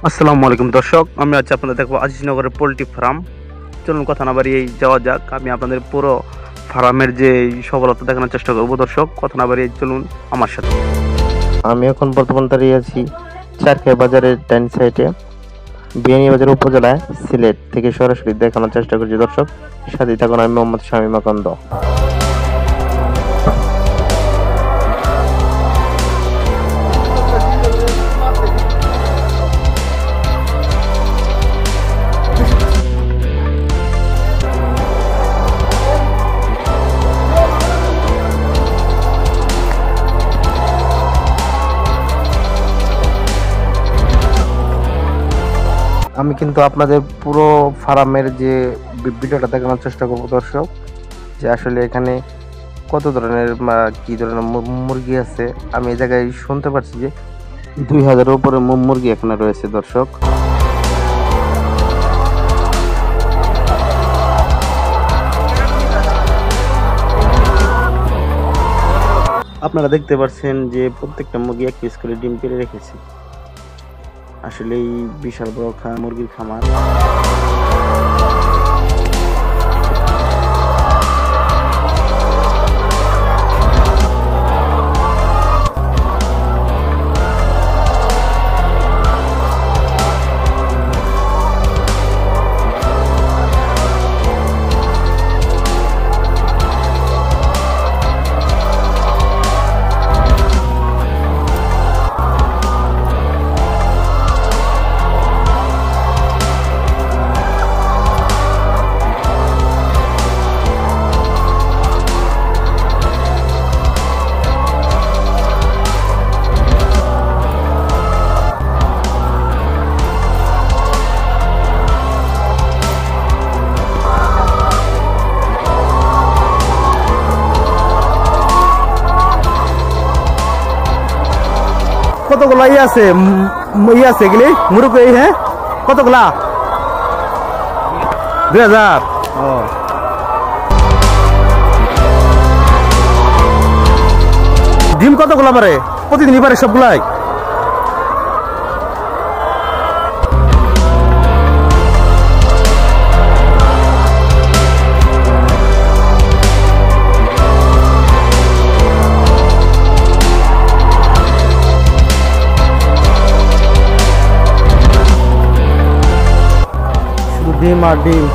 আসসালামু আলাইকুম দর্শক, আমি আজ আপনাদের দেখবো আজিজনগরের পোলট্রি ফার্ম। চলুন কথা না বাড়িয়ে যাওয়া যাক। আমি আপনাদের পুরো ফার্মের যে সফলতা দেখানোর চেষ্টা করব। দর্শক, কথা না বাড়িয়ে চলুন আমার সাথে। আমি এখন বর্তমান দাঁড়িয়ে আছি চারখাই বাজারের ডাইন সাইডে, বিয়ানীবাজার উপজেলায়, সিলেট থেকে সরাসরি দেখানোর চেষ্টা করছি। দর্শক সাথে থাকুন, আমি মোহাম্মদ শামীম আকন্দ। আমি কিন্তু আপনাদের পুরো ফার্মের যে ভিডিওটা দেখানোর চেষ্টা করবো দর্শক, যে আসলে এখানে কত ধরনের কি ধরনের মুরগি আছে। আমি এই জায়গায় শুনতে পারছি যে 2000-এর উপরে মুরগি এখানে রয়েছে। দর্শক আপনারা দেখতে পাচ্ছেন যে প্রত্যেকটা মুরগি এক পিস করে ডিম পেড়ে রেখেছে। আসলে এই বিশাল বড় মুরগির খামার। কতগুলা আছে এগুলি মুরগ? হ্যাঁ, কতগুলা? 2000। ডিম কতগুলা পারে প্রতিদিনই? পারে সবগুলাই? ডিম আর ডিম।